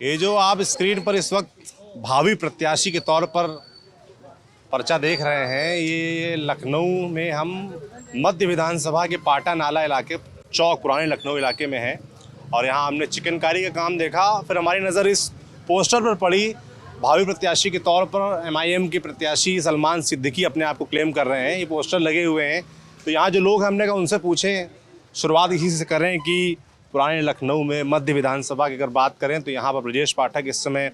ये जो आप स्क्रीन पर इस वक्त भावी प्रत्याशी के तौर पर पर्चा देख रहे हैं, ये लखनऊ में हम मध्य विधानसभा के पाटा नाला इलाके, चौक पुराने लखनऊ इलाके में है। और यहाँ हमने चिकनकारी का काम देखा, फिर हमारी नज़र इस पोस्टर पर पड़ी। भावी प्रत्याशी के तौर पर MIM के प्रत्याशी सलमान सिद्दीकी अपने आप को क्लेम कर रहे हैं। ये पोस्टर लगे हुए हैं, तो यहाँ जो लोग हमने कहा उनसे पूछें। शुरुआत इसी से करें कि पुराने लखनऊ में मध्य विधानसभा की अगर बात करें तो यहाँ पर ब्रजेश पाठक इस समय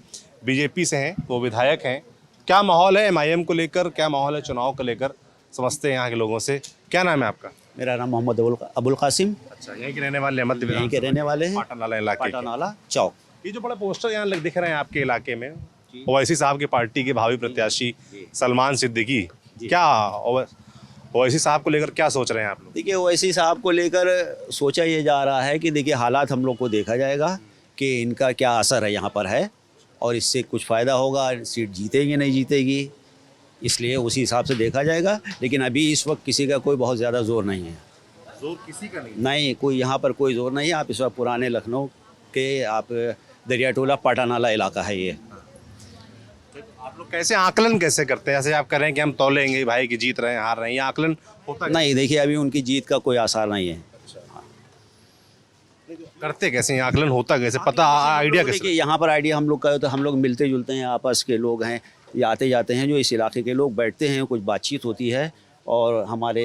BJP से हैं, वो विधायक हैं। क्या माहौल है MIM को लेकर, क्या माहौल है चुनाव को लेकर, समझते हैं यहाँ के लोगों से। क्या नाम है आपका? मेरा नाम मोहम्मद अबुल कासिम। अच्छा, यहीं के रहने वाले हैं? मध्य यहीं के रहने वाले हैं, पाटा नाला इलाके, पाटा नाला चौक। ये जो बड़ा पोस्टर यहाँ दिख रहे हैं आपके इलाके में, ओवैसी साहब की पार्टी के भावी प्रत्याशी सलमान सिद्दीकी, क्या ओवैसी साहब को लेकर क्या सोच रहे हैं आप लोग? देखिए, ओवैसी साहब को लेकर सोचा ये जा रहा है कि देखिए हालात हम लोग को देखा जाएगा कि इनका क्या असर है यहाँ पर है, और इससे कुछ फ़ायदा होगा, सीट जीतेगी नहीं जीतेगी, इसलिए उसी हिसाब से देखा जाएगा। लेकिन अभी इस वक्त किसी का कोई बहुत ज़्यादा जोर नहीं है। जोर किसी का नहीं, कोई यहाँ पर कोई जोर नहीं है। आप इस वक्त पुराने लखनऊ के आप दरिया टोला पाटा नाला इलाका है ये। आप लोग कैसे आकलन कैसे करते हैं? ऐसे आप कह रहे हैं कि हम तौलेंगे भाई कि जीत रहे हैं हार रहे हैं, ये आकलन होता नहीं, देखिए अभी उनकी जीत का कोई आसार नहीं है। करते कैसे हैं आकलन, होता कैसे, पता आइडिया कैसे? देखिए यहाँ पर आइडिया हम लोग का तो हम लोग मिलते जुलते हैं, आपस के लोग हैं, ये आते जाते हैं, जो इस इलाके के लोग बैठते हैं, कुछ बातचीत होती है, और हमारे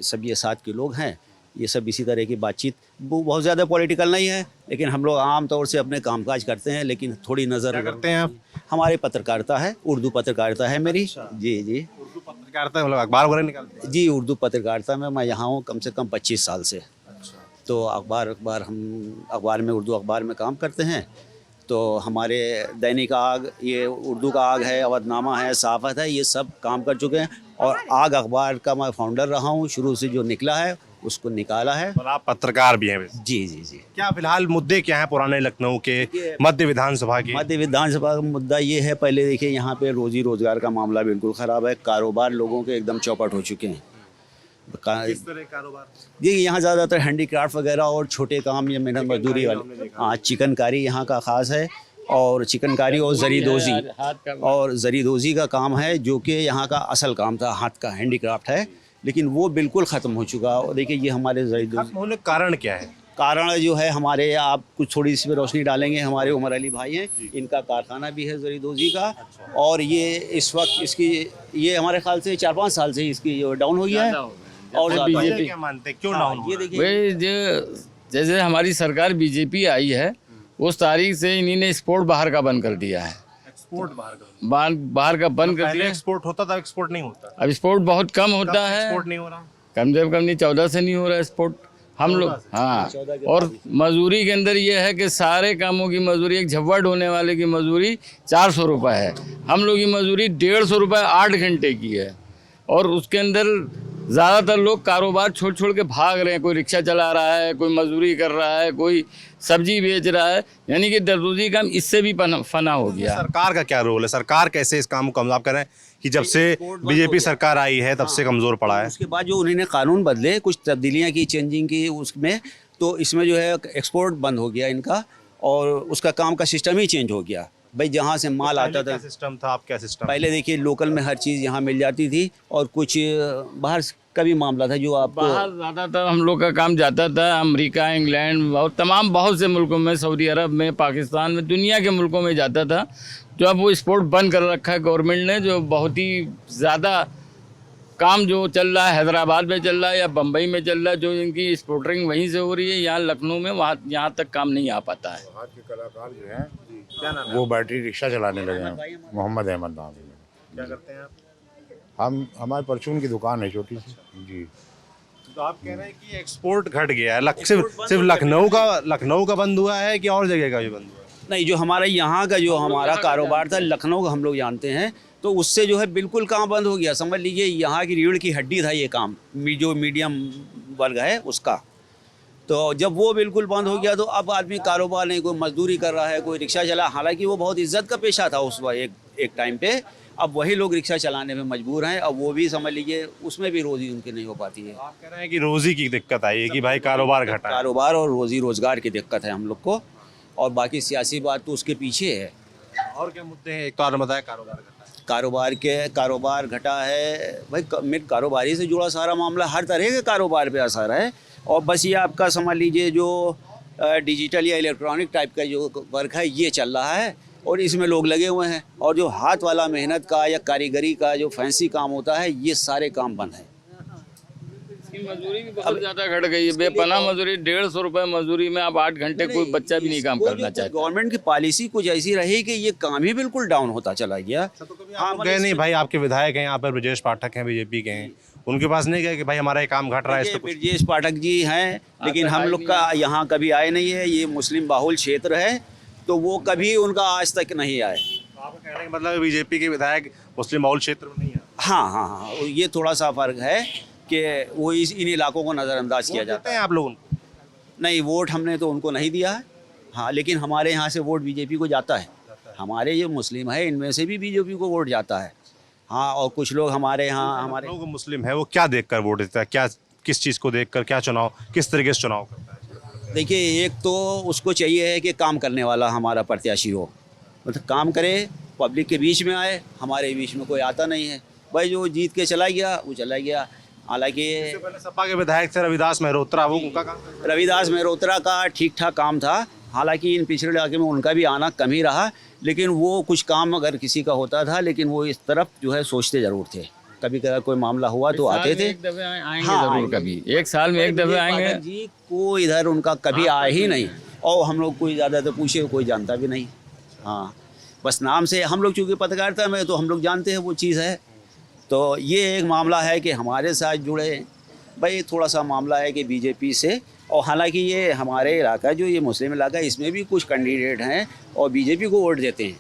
सब ये साथ के लोग हैं, ये सब इसी तरह की बातचीत, वो बहुत ज़्यादा पॉलिटिकल नहीं है, लेकिन हम लोग आम तौर से अपने कामकाज करते हैं। लेकिन थोड़ी नज़र करते हैं आप? हमारे पत्रकारिता है, उर्दू पत्रकारिता है मेरी। जी जी, उर्दू पत्रकारिता मतलब अखबार वगैरह निकालते हैं? जी, उर्दू पत्रकारिता में मैं यहाँ हूँ कम से कम 25 साल से। तो अखबार हम अखबार में, उर्दू अखबार में काम करते हैं। तो हमारे दैनिक आग, ये उर्दू का आग है, अवधनामा है, सहाफ़त है, ये सब काम कर चुके हैं। और आग अखबार का मैं फाउंडर रहा हूँ, शुरू से जो निकला है उसको निकाला है। और आप पत्रकार भी हैं? जी जी जी। क्या फिलहाल मुद्दे क्या हैं पुराने लखनऊ के मध्य विधानसभा के? मध्य विधानसभा का मुद्दा ये है, पहले देखिए यहाँ पे रोजी रोजगार का मामला बिल्कुल ख़राब है, कारोबार लोगों के एकदम चौपट हो चुके हैं। किस तरह कारोबार? जी, यहाँ ज़्यादातर हैंडीक्राफ्ट वगैरह और छोटे काम, ये मेहनत मजदूरी वाले। हाँ, चिकनकारी यहाँ का ख़ास है, और चिकनकारी और जरीदोज़ी का काम है, जो कि यहाँ का असल काम था, हाथ का हैंडीक्राफ्ट है, लेकिन वो बिल्कुल ख़त्म हो चुका। और देखिए ये हमारे जरीदोज़ी होने का कारण क्या है? कारण जो है हमारे, आप कुछ थोड़ी सी रोशनी डालेंगे, हमारे उमर अली भाई हैं, इनका कारखाना भी है जरीदोज़ी का। और ये इस वक्त इसकी, ये हमारे ख्याल से 4-5 साल से इसकी डाउन हो गया है। और बीजेपी क्या मानते हैं, क्यों डाउन? ये देखिए, वही जो जैसे हमारी सरकार BJP आई है, उस तारीख से इन्हीं ने एक्सपोर्ट बाहर का बंद कर दिया है। एक्सपोर्ट बाहर का बंद कर दिया। एक्सपोर्ट होता था, एक्सपोर्ट नहीं होता। अब एक्सपोर्ट बहुत कम होता है, एक्सपोर्ट नहीं हो रहा, कम से कम नहीं 14 से नहीं हो रहा एक्सपोर्ट हम लोग। हाँ, और मजदूरी के अंदर ये है कि सारे कामों की मजदूरी, एक झव्वा ढोने वाले की मजदूरी 400 रुपये है, हम लोग की मजदूरी 150 रुपये 8 घंटे की है। और उसके अंदर ज़्यादातर लोग कारोबार छोड़ छोड़ के भाग रहे हैं, कोई रिक्शा चला रहा है, कोई मजदूरी कर रहा है, कोई सब्जी बेच रहा है, यानी कि दररोजी काम इससे भी फना हो गया। सरकार का क्या रोल है? सरकार कैसे इस काम को आप कह रहे हैं कि जब से BJP सरकार आई है तब से कमज़ोर पड़ा है? उसके बाद जो उन्होंने कानून बदले, कुछ तब्दीलियाँ की, चेंजिंग की उसमें, तो इसमें जो है एक्सपोर्ट बंद हो गया इनका, और उसका काम का सिस्टम ही चेंज हो गया। भाई जहाँ से माल आता था, सिस्टम था, आप क्या सिस्टम? पहले देखिए लोकल में हर चीज़ यहाँ मिल जाती थी, और कुछ बाहर का भी मामला था जो आपको बाहर ज़्यादातर हम लोग का काम जाता था अमेरिका, इंग्लैंड और तमाम बहुत से मुल्कों में, सऊदी अरब में, पाकिस्तान में, दुनिया के मुल्कों में जाता था। जो अब वो एक्सपोर्ट बंद कर रखा है गवर्नमेंट ने, जो बहुत ही ज़्यादा काम जो चल रहा है हैदराबाद में चल रहा है या बम्बई में चल रहा है, जो इनकी एक्सपोर्टिंग वहीं से हो रही है, यहाँ लखनऊ में वहाँ यहाँ तक काम नहीं आ पाता है। वहाँ के कलाकार जो हैं वो बैटरी रिक्शा चलाने लगे हैं। मोहम्मद अहमद नाम है। क्या करते हैं आप? हमारे परचून की दुकान है छोटी सी जी। तो आप कह रहे हैं कि एक्सपोर्ट घट गया है, सिर्फ लखनऊ का बंद हुआ है कि और जगह का भी बंद हुआ है? नहीं, जो हमारा यहाँ का जो हमारा कारोबार था लखनऊ का, हम लोग जानते हैं, तो उससे जो है बिल्कुल काम बंद हो गया। समझ लीजिए यहाँ की रीढ़ की हड्डी था ये काम, जो मीडियम वर्ग है उसका। तो जब वो बिल्कुल बंद हो गया तो अब आदमी कारोबार नहीं, कोई मजदूरी कर रहा है, कोई रिक्शा चला, हालांकि वो बहुत इज्जत का पेशा था उस वक्त एक टाइम पे, अब वही लोग रिक्शा चलाने में मजबूर हैं। अब वो भी समझ लीजिए उसमें भी रोज़ी उनकी नहीं हो पाती है। आप कह रहे हैं कि रोजी की दिक्कत आई है कि भाई कारोबार घटा है। कारोबार और रोज़ी रोज़गार की दिक्कत है हम लोग को, और बाकी सियासी बात तो उसके पीछे है। और क्या मुद्दे हैं? एक तो आपने बताया कारोबार घटा है। कारोबार घटा है भाई। मेरे कारोबारी से जुड़ा सारा मामला, हर तरह के कारोबार पे असर है। और बस ये आपका समझ लीजिए जो डिजिटल या इलेक्ट्रॉनिक टाइप का जो वर्क है ये चल रहा है, और इसमें लोग लगे हुए हैं। और जो हाथ वाला मेहनत का या कारीगरी का जो फैंसी काम होता है, ये सारे काम बंद हैं। इसकी मजदूरी भी बहुत ज़्यादा घट गई है। बेपनाह मजदूरी, 150 रुपए मजदूरी में अब 8 घंटे कोई बच्चा भी नहीं काम करना चाहता। गवर्नमेंट की पॉलिसी कुछ ऐसी रही कि ये काम ही बिल्कुल डाउन होता चला गया। हाँ गए नहीं भाई, आपके विधायक हैं यहाँ पर, ब्रजेश पाठक हैं बीजेपी के हैं, उनके पास नहीं गए कि भाई हमारा ये काम घट रहा है? इस पे कुछ ब्रजेश पाठक जी हैं, लेकिन हम लोग का यहाँ कभी आए नहीं है। ये मुस्लिम बाहुल क्षेत्र है, तो वो कभी उनका आज तक नहीं आए। आपका कहने का मतलब बीजेपी के विधायक मुस्लिम बहुल क्षेत्र में नहीं है? हाँ, ये थोड़ा सा फर्क है कि वो इन इलाकों को नज़रअंदाज किया जाता देते हैं आप लोग उनको? है। नहीं, वोट हमने तो उनको नहीं दिया है। हाँ, लेकिन हमारे यहाँ से वोट बीजेपी को जाता है। हमारे जो मुस्लिम है इनमें से भी बीजेपी को वोट जाता है। हाँ, और कुछ लोग हमारे यहाँ लोग मुस्लिम है, वो क्या देखकर वोट देता है? क्या किस चीज़ को देखकर, क्या चुनाव, किस तरीके से चुनाव करता है? देखिए, एक तो उसको चाहिए है कि काम करने वाला हमारा प्रत्याशी हो, मतलब काम करे, पब्लिक के बीच में आए। हमारे बीच में कोई आता नहीं है भाई। जो जीत के चला गया वो चला गया। हालांकि पहले सपा के विधायक थे रविदास मेहरोत्रा, वो उनका काम रविदास मेहरोत्रा का ठीक ठाक काम था। हालांकि इन पिछड़े इलाके में उनका भी आना कम ही रहा, लेकिन वो कुछ काम अगर किसी का होता था, लेकिन वो इस तरफ जो है सोचते ज़रूर थे। कभी कभी कोई मामला हुआ तो आते थे। एक दफे आएंगे हाँ, जरूर कभी, एक साल में एक दफे आएंगे। जी को इधर उनका कभी आया ही नहीं, और हम लोग कोई ज़्यादा तो पूछे कोई जानता भी नहीं। हाँ, बस नाम से हम लोग, चूँकि पत्रकारिता में तो हम लोग जानते हैं वो चीज़ है। तो ये एक मामला है कि हमारे साथ जुड़े भाई, थोड़ा सा मामला है कि बीजेपी से। और हालांकि ये हमारे इलाका जो ये मुस्लिम इलाका है, इसमें भी कुछ कैंडिडेट हैं और बीजेपी को वोट देते हैं।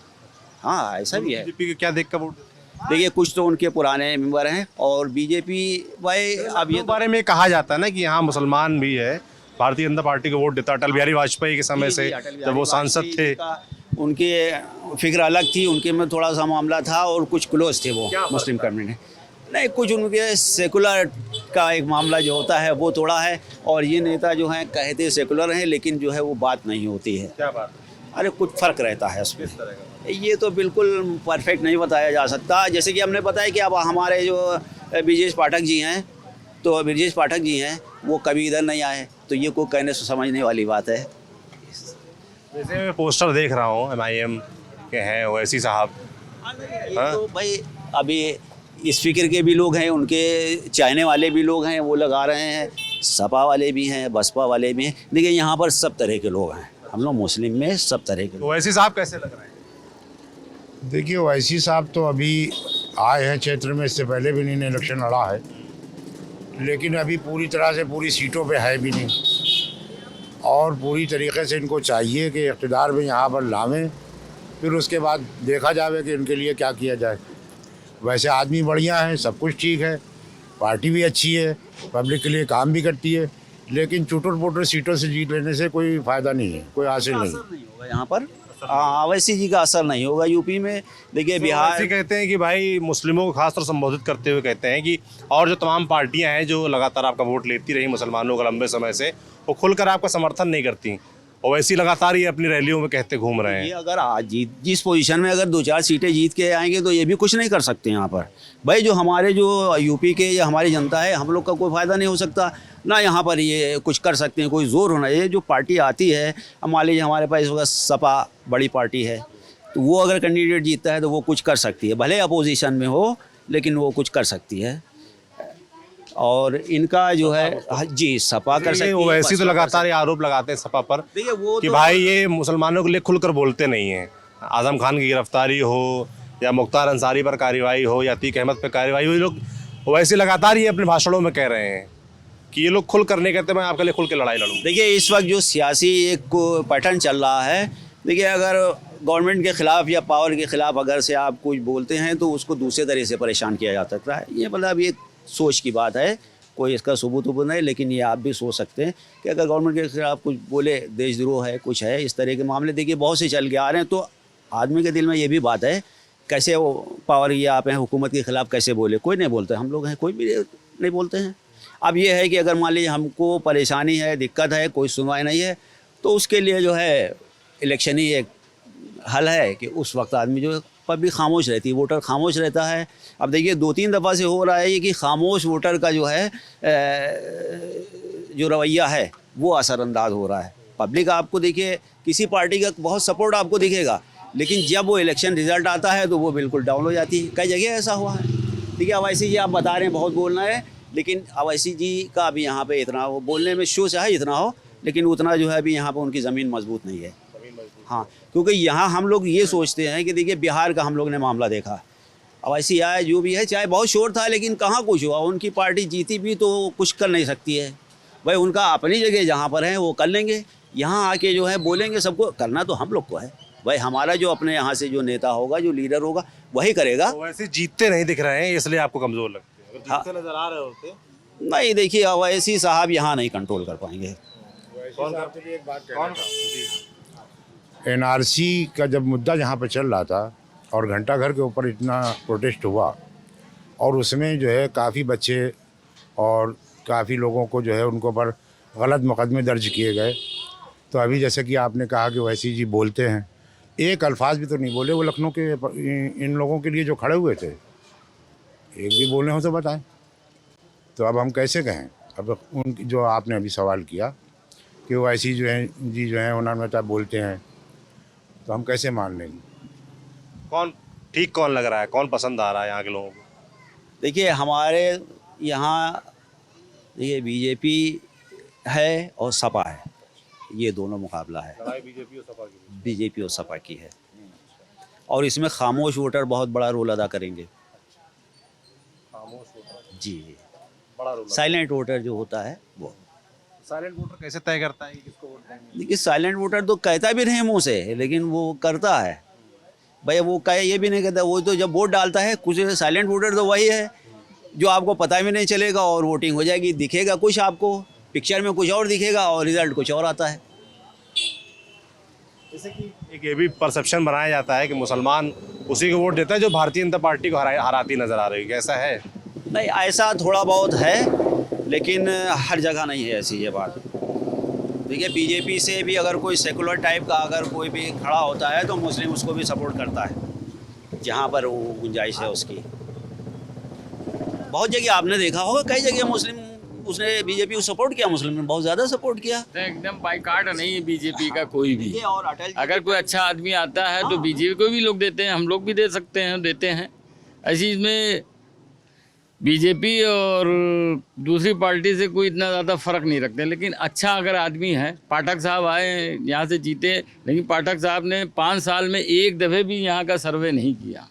हाँ, ऐसा भी है। बीजेपी को क्या देख कर वोट देते हैं? देखिए, कुछ तो उनके पुराने मेंबर हैं, और बीजेपी भाई अब ये बारे में कहा जाता है ना कि यहाँ मुसलमान भी है, भारतीय जनता पार्टी को वोट देता। अटल बिहारी वाजपेयी के समय से जब वो सांसद थे, उनके फिक्र अलग थी, उनके में थोड़ा सा मामला था, और कुछ क्लोज थे वो मुस्लिम कम्युनिटी। नहीं, कुछ उनके सेकुलर का एक मामला जो होता है वो थोड़ा है। और ये नेता जो हैं कहते सेकुलर हैं, लेकिन जो है वो बात नहीं होती है। क्या बात? अरे कुछ फ़र्क रहता है उसमें। ये तो बिल्कुल परफेक्ट नहीं बताया जा सकता। जैसे कि हमने बताया कि अब हमारे जो ब्रजेश पाठक जी हैं, तो ब्रजेश पाठक जी हैं वो कभी इधर नहीं आए, तो ये कोई कहने से समझने वाली बात है। जैसे मैं पोस्टर देख रहा हूँ MIM के हैं ओवैसी साहब। ये तो भाई अभी इस फिक्र के भी लोग हैं, उनके चाहने वाले भी लोग हैं, वो लगा रहे हैं। सपा वाले भी हैं, बसपा वाले भी हैं। देखिए, यहाँ पर सब तरह के लोग हैं। हम लोग मुस्लिम में सब तरह के लोग। ओवैसी साहब कैसे लग रहे हैं? देखिए, ओवैसी साहब तो अभी आए हैं क्षेत्र में, इससे पहले भी इन्होंने इलेक्शन लड़ा है, लेकिन अभी पूरी तरह से पूरी सीटों पे है भी नहीं। और पूरी तरीके से इनको चाहिए कि इक़्तिदार में यहाँ पर लावें, फिर उसके बाद देखा जाए कि इनके लिए क्या किया जाए। वैसे आदमी बढ़िया है, सब कुछ ठीक है, पार्टी भी अच्छी है, पब्लिक के लिए काम भी करती है, लेकिन चुटर पुटर सीटों से जीत लेने से कोई फ़ायदा नहीं है, कोई हासिल नहीं होगा यहाँ पर। ओवैसी जी का असर नहीं होगा यूपी में। देखिए, बिहार कहते हैं कि भाई मुस्लिमों को खासतौर संबोधित करते हुए कहते हैं कि और जो तमाम पार्टियां हैं जो लगातार आपका वोट लेती रही मुसलमानों का लंबे समय से, वो खुलकर आपका समर्थन नहीं करती। ओवैसी लगातार ये अपनी रैलियों में कहते घूम रहे हैं। ये अगर आज जिस पोजीशन में अगर 2-4 सीटें जीत के आएंगे तो ये भी कुछ नहीं कर सकते यहाँ पर। भाई, जो हमारे जो यूपी के या हमारी जनता है, हम लोग का कोई फ़ायदा नहीं हो सकता ना। यहाँ पर ये कुछ कर सकते हैं, कोई ज़ोर होना। ये जो पार्टी आती है, अब मान लीजिए हमारे पास होगा सपा, बड़ी पार्टी है, तो वो अगर कैंडिडेट जीतता है तो वो कुछ कर सकती है, भले अपोजिशन में हो, लेकिन वो कुछ कर सकती है। और इनका जो है जी सपा कर सकती है। ओवैसी तो लगातार ये आरोप लगाते हैं सपा पर कि भाई ये मुसलमानों के लिए खुलकर बोलते नहीं हैं। आजम खान की गिरफ्तारी हो या मुख्तार अंसारी पर कार्रवाई हो या अतीक अहमद पर कार्रवाई हो, ये लोग ओवैसी लगातार ये अपने भाषणों में कह रहे हैं कि ये लोग खुल कर नहीं कहते मैं आपके लिए खुल के लड़ाई लड़ूँ। देखिए, इस वक्त जो सियासी एक पैटर्न चल रहा है, देखिए अगर गवर्नमेंट के ख़िलाफ़ या पावर के ख़िलाफ़ अगर से आप कुछ बोलते हैं तो उसको दूसरे तरह से परेशान किया जा सकता है। ये मतलब ये सोच की बात है, कोई इसका सबूत नहीं, लेकिन ये आप भी सोच सकते हैं कि अगर गवर्नमेंट के खिलाफ कुछ बोले, देशद्रोह है, कुछ है, इस तरह के मामले देखिए बहुत से चल के आ रहे हैं। तो आदमी के दिल में ये भी बात है कैसे वो पावर ये आप हैं हुकूमत के ख़िलाफ़ कैसे बोले, कोई नहीं बोलते, हम लोग हैं कोई भी नहीं बोलते हैं। अब ये है कि अगर मान लीजिए हमको परेशानी है, दिक्कत है, कोई सुनवाई नहीं है, तो उसके लिए जो है इलेक्शन ही एक हल है कि उस वक्त आदमी जो पब्लिक खामोश रहती है, वोटर खामोश रहता है। अब देखिए 2-3 दफ़ा से हो रहा है ये कि खामोश वोटर का जो है जो रवैया है वो असरअंदाज हो रहा है। पब्लिक आपको देखिए किसी पार्टी का बहुत सपोर्ट आपको दिखेगा, लेकिन जब वो इलेक्शन रिज़ल्ट आता है तो वो बिल्कुल डाउन हो जाती है। कई जगह ऐसा हुआ है। ठीक है, अवैसी जी आप बता रहे हैं बहुत बोलना है, लेकिन अवैसी जी का अभी यहाँ पे इतना वो बोलने में शो चाहे इतना हो, लेकिन उतना जो है अभी यहाँ पे उनकी ज़मीन मजबूत नहीं है। हाँ, क्योंकि यहाँ हम लोग ये सोचते हैं कि देखिए बिहार का हम लोग ने मामला देखा, अवैसी आए जो भी है, चाहे बहुत शोर था लेकिन कहाँ कुछ हुआ, उनकी पार्टी जीती भी तो कुछ कर नहीं सकती है। भाई उनका अपनी जगह जहाँ पर है वो कर लेंगे, यहाँ आके जो है बोलेंगे, सबको करना तो हम लोग को है। भाई हमारा जो अपने यहाँ से जो नेता होगा, जो लीडर होगा वही करेगा। तो वैसे जीतते नहीं दिख रहे हैं इसलिए आपको कमज़ोर लगते हैं, अगर जीतते नज़र आ रहे होते। नहीं देखिए अवैसी साहब यहाँ नहीं कंट्रोल कर पाएंगे। एनआरसी का जब मुद्दा यहाँ पे चल रहा था और घंटाघर के ऊपर इतना प्रोटेस्ट हुआ और उसमें जो है काफ़ी बच्चे और काफ़ी लोगों को जो है उनको पर गलत मुकदमे दर्ज किए गए। तो अभी जैसे कि आपने कहा कि वैसी जी बोलते हैं, एक अल्फाज भी तो नहीं बोले वो लखनऊ के इन लोगों के लिए जो खड़े हुए थे, एक भी बोले हो तो बताएं। तो अब हम कैसे कहें? अब उन जो आपने अभी सवाल किया कि वो ऐसी जो है जी जो है उन्होंने बोलते हैं, तो हम कैसे मान लेंगे? कौन ठीक कौन लग रहा है, कौन पसंद आ रहा है यहाँ के लोगों को? देखिए हमारे यहाँ ये बीजेपी है और सपा है, ये दोनों मुकाबला है। बीजेपी और सपा की है, और इसमें खामोश वोटर बहुत बड़ा रोल अदा करेंगे। जी, बड़ा रोल। साइलेंट वोटर जो होता है वो। साइलेंट वोटर कैसे तय करता है कि किसको वोट देंगे? देखिए साइलेंट वोटर तो कहता भी नहीं मुंह से, लेकिन वो करता है। भाई वो कहे ये भी नहीं कहता, वो तो जब वोट डालता है, कुछ साइलेंट वोटर तो वही है जो आपको पता भी नहीं चलेगा और वोटिंग हो जाएगी, दिखेगा कुछ आपको, पिक्चर में कुछ और दिखेगा और रिजल्ट कुछ और आता है। जैसे कि एक ये भी परसेप्शन बनाया जाता है कि मुसलमान उसी को वोट देता है जो भारतीय जनता पार्टी को हराती नजर आ रही है, कैसा है? नहीं ऐसा थोड़ा बहुत है, लेकिन हर जगह नहीं है ऐसी ये बात। देखिए बीजेपी से भी अगर कोई सेकुलर टाइप का अगर कोई भी खड़ा होता है तो मुस्लिम उसको भी सपोर्ट करता है, जहाँ पर वो गुंजाइश है उसकी। बहुत जगह आपने देखा होगा, कई जगह मुस्लिम उसने बीजेपी को सपोर्ट किया, मुस्लिम ने बहुत ज़्यादा सपोर्ट किया। एकदम बाइकाट नहीं है बीजेपी का कोई भी। और अटल अगर कोई अच्छा आदमी आता है तो बीजेपी को भी लोग देते हैं, हम लोग भी दे सकते हैं, देते हैं। ऐसी इसमें बीजेपी और दूसरी पार्टी से कोई इतना ज़्यादा फ़र्क नहीं रखते। लेकिन अच्छा अगर आदमी है, पाठक साहब आए यहाँ से जीते, लेकिन पाठक साहब ने 5 साल में एक दफ़े भी यहाँ का सर्वे नहीं किया।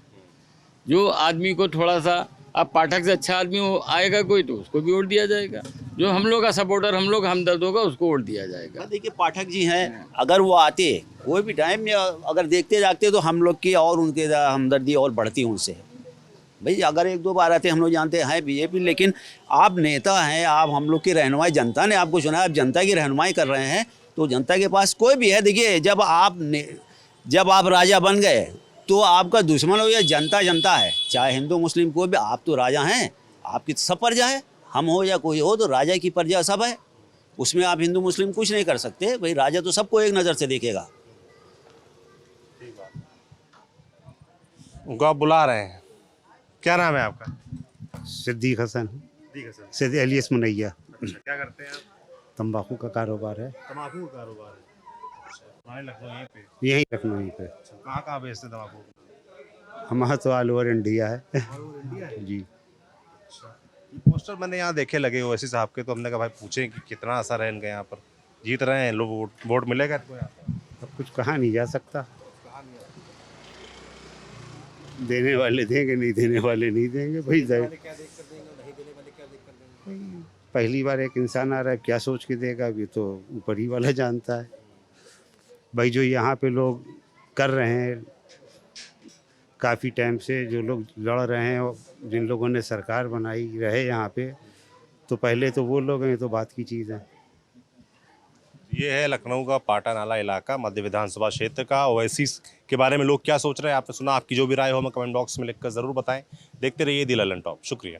जो आदमी को थोड़ा सा, अब पाठक से अच्छा आदमी आएगा कोई तो उसको भी वोट दिया जाएगा। जो हम लोग का सपोर्टर, हम लोग हमदर्द होगा, उसको वोट दिया जाएगा। देखिए पाठक जी हैं, अगर वो आते कोई भी टाइम में अगर देखते जागते तो हम लोग की और उनके हमदर्दी और बढ़ती उनसे। भाई अगर 1-2 बार आते हम लोग जानते हैं बीजेपी, लेकिन आप नेता हैं, आप हम लोग की रहनुमाई, जनता ने आपको चुना, आप जनता की रहनुमाई कर रहे हैं, तो जनता के पास कोई भी है। देखिए जब आप राजा बन गए तो आपका दुश्मन हो या जनता जनता है, चाहे हिंदू मुस्लिम कोई भी, आप तो राजा हैं, आपकी सब प्रजा है, हम हो या कोई हो, तो राजा की प्रजा सब है, उसमें आप हिंदू मुस्लिम कुछ नहीं कर सकते। भाई राजा तो सबको एक नज़र से देखेगा। उनको आप बुला रहे हैं, क्या नाम है आपका? सिद्दीक हसन, सिद्दीक एलियस मुनैया। अच्छा, क्या करते हैं आप? तंबाकू का कारोबार है, तम्बाकू का कारोबार है। हमारे लखनऊ यहीं पे? यहीं लखनऊ पे। कहाँ कहाँ बेचते तम्बाकू? हमारा तो ऑल ओवर इंडिया है। इंडिया है? जी। ये पोस्टर मैंने यहाँ देखे लगे ओवैसी साहब के, तो हमने कहा भाई पूछें कि कितना असर है इनका यहाँ पर, जीत रहे हैं लोग, वोट मिलेगा इनको यहाँ पर? अब कुछ कहा नहीं जा सकता, देने वाले देंगे, नहीं देने वाले नहीं देंगे। भाई पहली बार एक इंसान आ रहा है, क्या सोच के देगा अभी तो ऊपर ही वाला जानता है। भाई जो यहाँ पे लोग कर रहे हैं काफ़ी टाइम से, जो लोग लड़ रहे हैं, जिन लोगों ने सरकार बनाई रहे यहाँ पे, तो पहले तो वो लोग हैं, तो बात की चीज़ है। ये है लखनऊ का पाटा नाला इलाका, मध्य विधानसभा क्षेत्र का। ओवैसी के बारे में लोग क्या सोच रहे हैं आपने सुना। आपकी जो भी राय हो हमें कमेंट बॉक्स में लिखकर ज़रूर बताएं। देखते रहिए दी ललन टॉप। शुक्रिया।